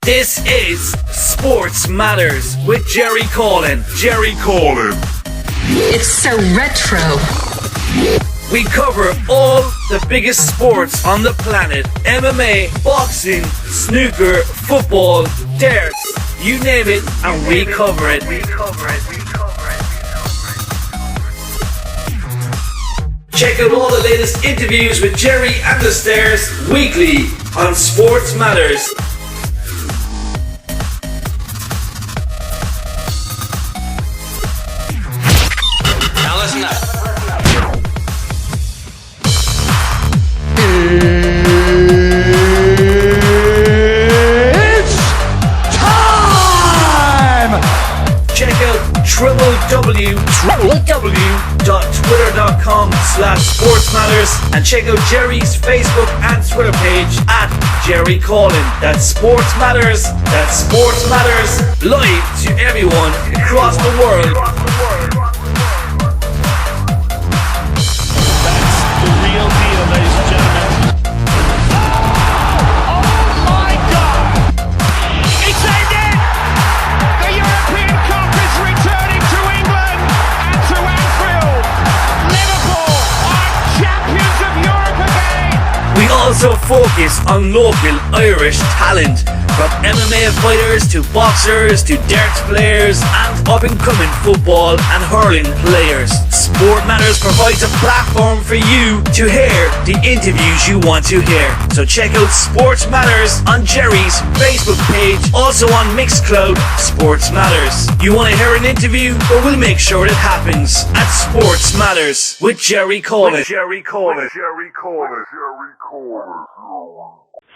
This is Sports Matters with Jerry Coughlan. It's so retro. We cover all the biggest sports on the planet. MMA, boxing, snooker, football, darts, you name it, and we cover it. Check out all the latest interviews with Jerry and the Stairs weekly on Sports Matters. Now listen up. It's time! Check out www.twitter.com/sportsmatters and check out Jerry's Facebook and Twitter page at Jerry Coughlan. That's Sports Matters. That's Sports Matters. Live to everyone across the world. The real deal, ladies and gentlemen. Oh my God! It's ended! The European Cup is returning to England and to Anfield. Liverpool are champions of Europe again. We also focus on local Irish talent, from MMA fighters to boxers to darts players and up-and-coming football and hurling players. Sport Matters provides a platform for you to hear the interviews you want to hear. So check out Sports Matters on Jerry's Facebook page, also on Mixcloud, Sports Matters. You want to hear an interview? Well, we'll make sure it happens at Sports Matters with Jerry Coughlan.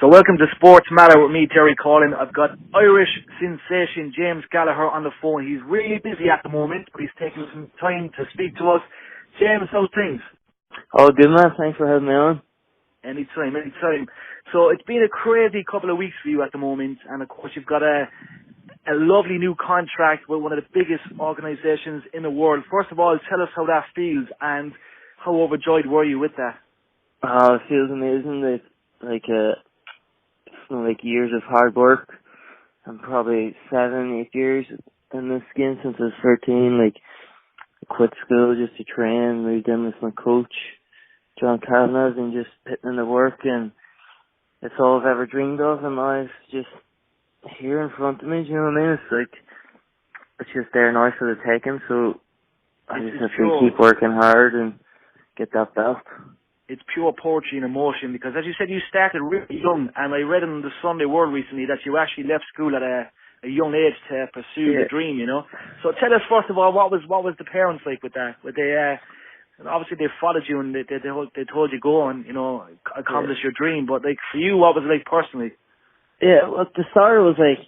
So welcome to Sports Matter with me, Jerry Coughlan. I've got Irish sensation James Gallagher on the phone. He's really busy at the moment, but he's taking some time to speak to us. James, how's things? Oh, good man. Thanks for having me on. Anytime. So it's been a crazy couple of weeks for you at the moment, and of course you've got a lovely new contract with one of the biggest organisations in the world. First of all, tell us how that feels and how overjoyed were you with that? Oh, it feels amazing. It's like years of hard work. I'm probably 7-8 years in this game since I was 13. Like, I quit school just to train, moved in with my coach, John Carvin, and just putting in the work, and it's all I've ever dreamed of, and now it's just here in front of me, do you know what I mean? It's just there now for the taking, so I just have to keep working hard and get that belt. It's pure poetry and emotion, because as you said, you started really young, and I read in the Sunday World recently that you actually left school at a young age to pursue the dream, you know. So tell us, first of all, what was the parents like with that? Were they obviously they followed you and they told you go and, you know, accomplish your dream, but like for you, what was it like personally? Yeah, well, at the start it was like,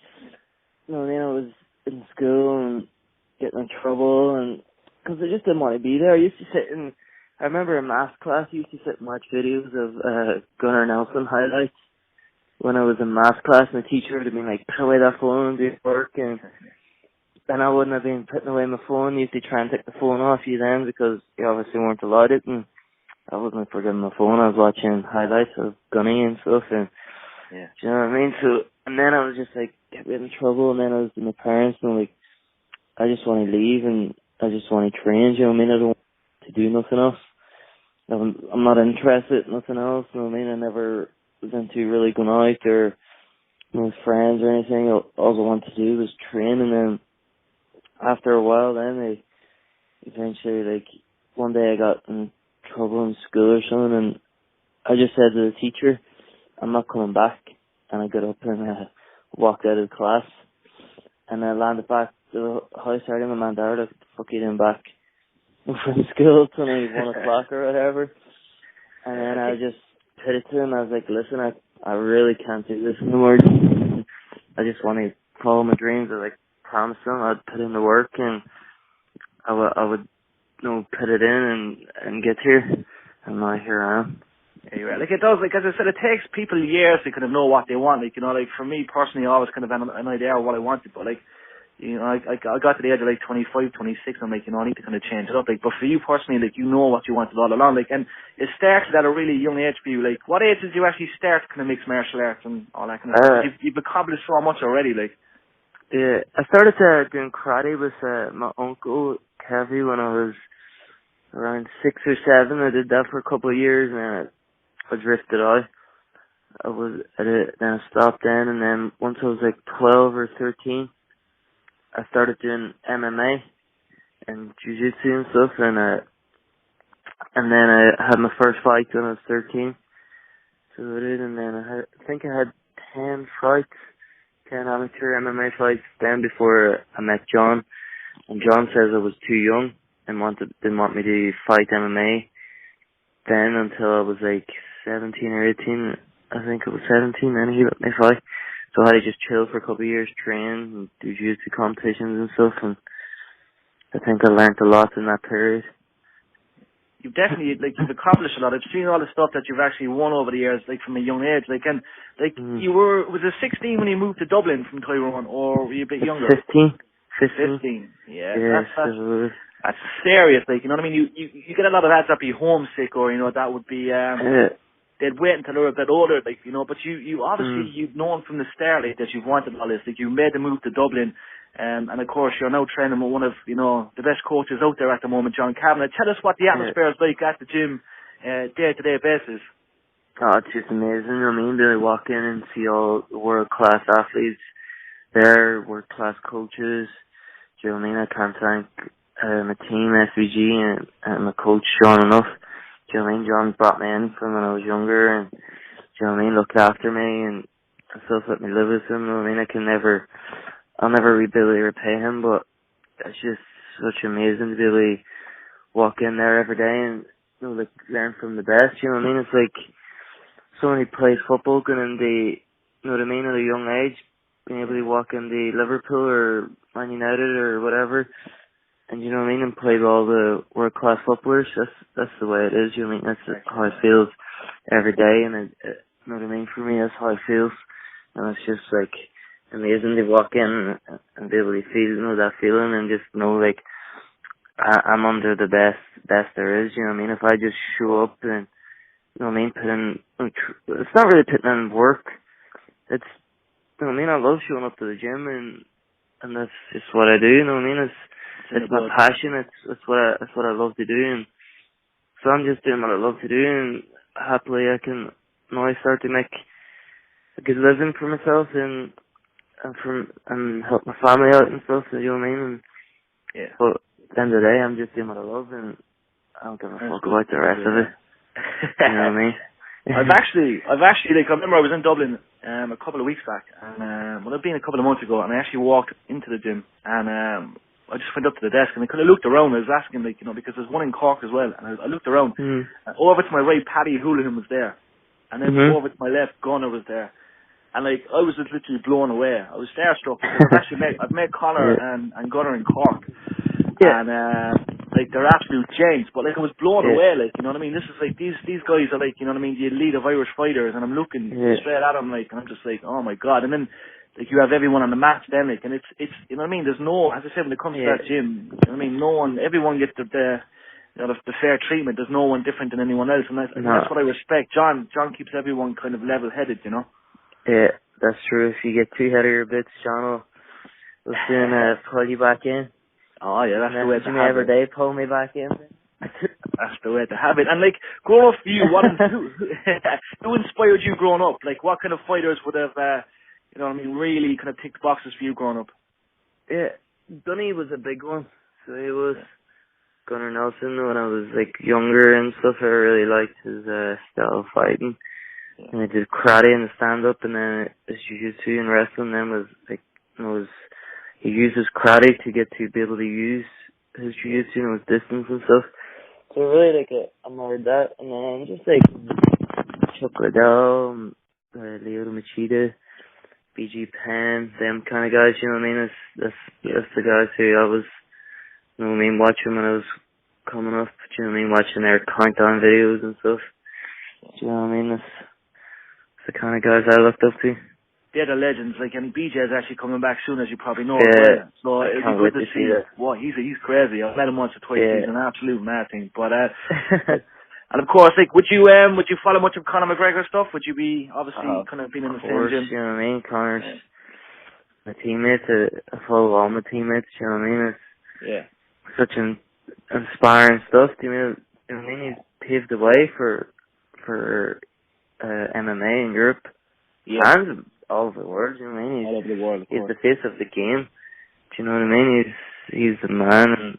you know, then I was in school and getting in trouble, and because I just didn't want to be there. I used to sit in, I remember in math class, I used to sit and watch videos of Gunnar Nelson highlights when I was in math class, and the teacher would have been like, put away that phone and do your work, and then I wouldn't have been putting away my phone. You used to try and take the phone off you then, because you obviously weren't allowed it, and I wasn't forgetting my phone. I was watching highlights of Gunny and stuff, and do you know what I mean? So, and then I was just like, getting in trouble, and then I was with my parents, and like, I just want to leave, and I just want to train, do you know what I mean? I don't want to do nothing else. I'm not interested in nothing else, you know what I mean? I never was into really going out or, you know, with friends or anything. All I wanted to do was train, and then after a while then I eventually, like, one day I got in trouble in school or something, and I just said to the teacher, I'm not coming back, and I got up and walked out of the class, and I landed back to the house. I heard my man there, like, fuck you doing back from school till 1 o'clock or whatever, and then I just put it to him. I was like, listen, I really can't do this anymore. I just want to follow my dreams. I like promised him I'd put in the work, and I would you know, put it in and get here, and now here I am. Yeah, you're right. Like, it does, like, as I said, it takes people years to kind of know what they want. Like, you know, like, for me personally, I always kind of had an idea of what I wanted, but like, You know, I got to the age of like 25, 26, I'm like, you know, I need to kind of change it up. Like, but for you personally, like, you know what you wanted all along. Like, and it started at a really young age for you. Like, what age did you actually start kind of mixed martial arts and all that kind of stuff? You've accomplished so much already, like. Yeah, I started doing karate with my uncle, Kevy, when I was around 6 or 7. I did that for a couple of years, and then I drifted out. Then I stopped then, and then once I was like 12 or 13, I started doing MMA and jiu-jitsu and stuff, and then I had my first fight when I was 13. So I did, and then I think I had 10 fights, 10 amateur MMA fights then before I met John. And John says I was too young and didn't want me to fight MMA then until I was like 17 or 18. I think it was 17, then he let me fight. So I had to just chill for a couple of years, train and do jiu-jitsu competitions and stuff, and I think I learned a lot in that period. You've definitely, like, you've accomplished a lot. I've seen all the stuff that you've actually won over the years, like, from a young age. Like, and, like, was it 16 when you moved to Dublin from Tyrone, or were you a bit younger? 15. 15, yeah. Yes, that's serious, like, you know what I mean? You get a lot of lads that be homesick, or, you know, that would be, they'd wait until they're a bit older, like, you know, but you obviously, you've known from the start, like, that you've wanted all this, like, you made the move to Dublin, and of course, you're now training with one of, you know, the best coaches out there at the moment, John Kavanagh. Tell us what the atmosphere is like at the gym, day-to-day basis. Oh, it's just amazing, you know what I mean? To walk in and see all the world-class athletes there, world-class coaches, do you know what I mean? I can't thank my team, SBG, and my coach, Sean, enough. Do you know what I mean? John brought me in from when I was younger, and do you know what I mean? Looked after me and stuff, let me live with him. You know what I mean? I'll never be able to repay him, but it's just such amazing to be able to walk in there every day and, you know, like, learn from the best. You know what I mean? It's like someone who plays football going in the, you know what I mean, at a young age, being able to walk in the Liverpool or Man United or whatever. And you know what I mean, and play with all the world class footballers. That's the way it is. You know what I mean? That's how it feels every day, and you know what I mean. For me, that's how it feels, and it's just like amazing to walk in and be able to feel, you know, that feeling, and just know like I'm under the best there is. You know what I mean? If I just show up and, you know what I mean, it's not really putting in work. It's, you know what I mean. I love showing up to the gym, and that's just what I do. You know what I mean? It's my passion. It's what I love to do, and so I'm just doing what I love to do, and happily I can now start to make a good living for myself and help my family out and stuff. You know what I mean? And, yeah. But at the end of the day, I'm just doing what I love, and I don't give a fuck about the rest of it. You know what I mean? I've actually, like, I remember I was in Dublin a couple of weeks back, and well, it'd been a couple of months ago, and I actually walked into the gym, and I just went up to the desk and I kind of looked around. I was asking, like, you know, because there's one in Cork as well. And I looked around. And over to my right, Paddy Houlihan was there. And then over to my left, Conor was there. And, like, I was just literally blown away. I was starstruck because I've met Conor and Gunnar in Cork. Yeah. And, like, they're absolute giants. But, like, I was blown away, like, you know what I mean? This is, like, these guys are, like, you know what I mean, the elite of Irish fighters. And I'm looking straight at them, like, and I'm just like, oh, my God. And then, like, you have everyone on the match then, like, and it's, you know what I mean, there's no, as I said, when it comes to that gym, you know what I mean, everyone gets the you know, the fair treatment. There's no one different than anyone else, and that's what I respect. John keeps everyone kind of level-headed, you know? Yeah, that's true. If you get too ahead of your bits, John will soon pull you back in. Oh, yeah, that's the way to have it. Every day, pull me back in. That's the way to have it. And, like, growing up for you, who inspired you growing up? Like, what kind of fighters would have, you know what I mean, really kind of ticked boxes for you growing up? Yeah, Dunny was a big one. So he was Gunnar Nelson when I was, like, younger and stuff. I really liked his style of fighting. Yeah. And I did karate and stand-up, and then his jiu-jitsu and wrestling. Then was, like, he used his karate to get to be able to use his jiu-jitsu and his distance and stuff. So really, like, I admired that. And then just, like, Chuck Liddell, Lyoto Machida, BG Penn, them kind of guys, you know what I mean? That's the guys who I was, you know what I mean, watching when I was coming up, you know what I mean, watching their countdown videos and stuff. Do you know what I mean? That's the kind of guys I looked up to. they're the legends. Like, and BJ is actually coming back soon, as you probably know. Yeah, So I it'll can't be good wait to to see. that. Well, he's crazy. I've met him once or twice. Yeah. He's an absolute mad thing. But and of course, like, would you follow much of Conor McGregor stuff? Would you be obviously kind of being in the same gym? You know what I mean? Connor's my teammates. I follow all my teammates. You know what I mean? It's such an inspiring stuff. You know what I mean? He's paved the way for MMA in Europe and all over the world. You know what I mean? All over the world. He's the face of the game. Do you know what I mean? He's the man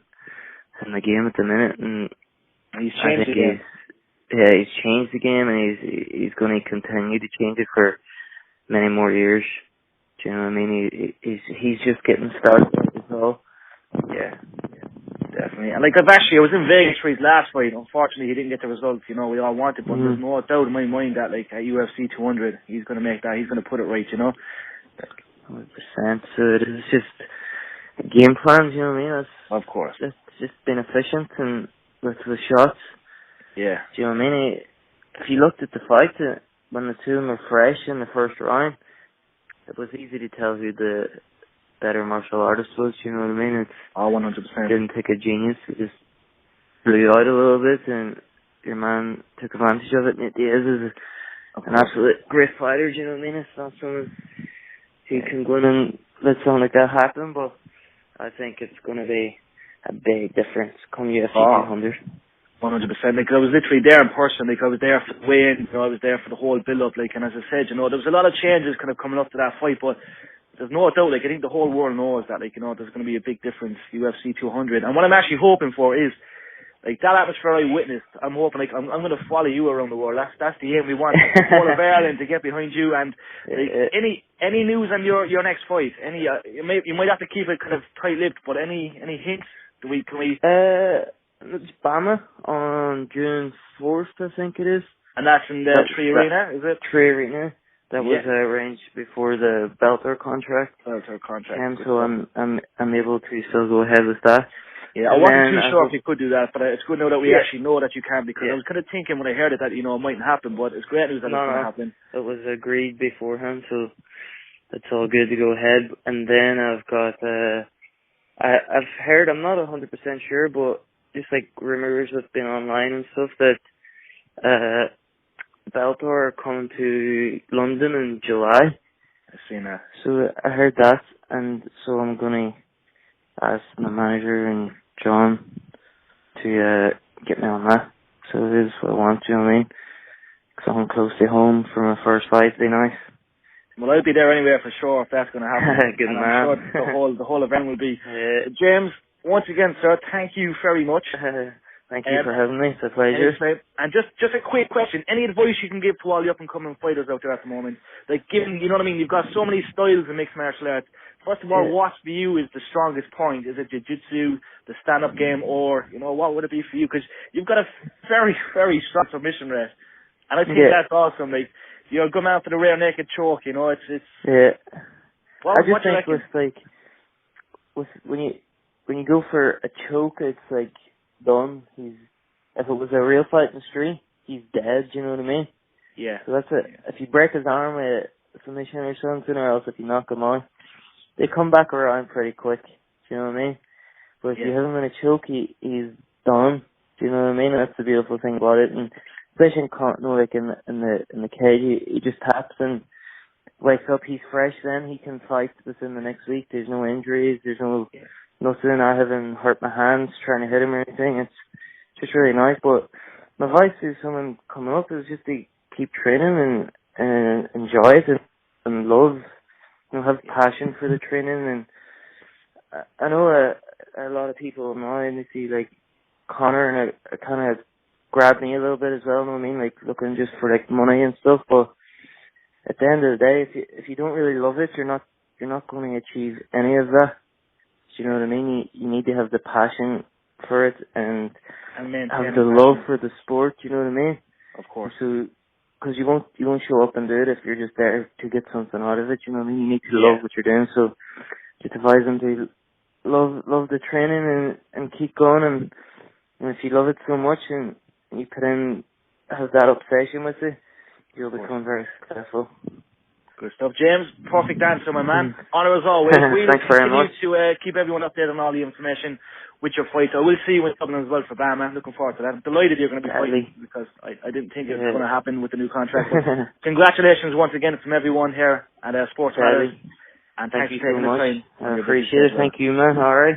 in the game at the minute, and he's changed the game. He's changed the game, and he's going to continue to change it for many more years. Do you know what I mean? He's just getting started as well. Yeah, definitely. And like, I was in Vegas for his last fight. Unfortunately, he didn't get the results, you know, we all wanted, but there's no doubt in my mind that, like, at UFC 200, he's going to make that. He's going to put it right, you know. 100%. So it is just game plans, you know what I mean? Of course. It's just being efficient and with the shots. Yeah. Do you know what I mean? If you looked at the fight, when the two of them were fresh in the first round, it was easy to tell who the better martial artist was, you know what I mean? It's 100%. Didn't take a genius, it just blew out a little bit, and your man took advantage of it. Nate Diaz is an absolute great fighter, do you know what I mean? It's not someone who can go in and let something like that happen, but I think it's going to be a big difference come UFC 200. 100%. Like, I was literally there in person. Like, I was there for the weigh-in. You know, I was there for the whole build-up. Like, and as I said, you know, there was a lot of changes kind of coming up to that fight, but there's no doubt. Like, I think the whole world knows that, like, you know, there's going to be a big difference UFC 200. And what I'm actually hoping for is, like, that atmosphere I witnessed. I'm hoping, like, I'm going to follow you around the world. That's the aim we want. The whole of Ireland to get behind you. And like, any news on your next fight? Any you might have to keep it kind of tight-lipped, but any hints? Can we? It's Bama on June 4th, I think it is. And that's in the Tree Arena, is it? Tree Arena. That was arranged before the Bellator contract. So I'm able to still go ahead with that. Yeah, I wasn't too sure if you could do that, but it's good now that we actually know that you can, because I was kind of thinking when I heard it that, you know, it mightn't happen, but it's great news that it's going to happen. It was agreed beforehand, so it's all good to go ahead. And then I've got, I've heard, I'm not 100% sure, but just like rumors that's been online and stuff, that Bellator are coming to London in July. I've seen that. So I heard that, and so I'm going to ask my manager and John to get me on that. So it is what I want, you know what I mean? Because I'm close to home for my first fight, it'd be nice. Well, I'll be there anyway for sure if that's going to happen. Good and man. I'm sure the whole event will be. James, once again, sir, thank you very much. Thank you for having me. It's a pleasure. And just a quick question. Any advice you can give to all the up-and-coming fighters out there at the moment? Like, given, you know what I mean, you've got so many styles in mixed martial arts. First of all, what for you is the strongest point? Is it jiu-jitsu, the stand-up game, or, you know, what would it be for you? Because you've got a very, very strong submission rate. And I think that's awesome. Like, you're going out for the rear naked choke, you know, it's... Yeah. Well, I just think when you go for a choke, it's like done. If it was a real fight in the street, he's dead. Do you know what I mean? Yeah. So that's it. If you break his arm with a submission or something, or else if you knock him out, they come back around pretty quick. Do you know what I mean? But if you have him in a choke, he's done. Do you know what I mean? That's the beautiful thing about it. And especially in the cage, he just taps and wakes up. He's fresh. Then he can fight within the next week. There's no injuries. There's nothing. I haven't hurt my hands trying to hit him or anything. It's just really nice. But my advice to someone coming up is just to keep training and enjoy it and love. You know, have passion for the training. And I know a lot of people now, and they see like Conor, and it kind of grabbed me a little bit as well. You know what I mean? Like looking just for like money and stuff. But at the end of the day, if you don't really love it, you're not going to achieve any of that. Do you know what I mean? You need to have the passion for it and have the love for the sport. You know what I mean? Of course. So, because you won't show up and do it if you're just there to get something out of it. You know what I mean? You need to love what you're doing. So, just advise them to love the training and keep going. And if you love it so much and you have that obsession with it, you'll become very successful. Good stuff. James, perfect answer, my man. Honour as always. We'll Thanks very much. continue to keep everyone updated on all the information with your fight. I will see you in Dublin as well for Bama. Looking forward to that. I'm delighted you're going to be fighting because I didn't think it was going to happen with the new contract. Congratulations once again from everyone here at SportsMatters. And thanks for taking the time. I appreciate it. Thank you, man. All right.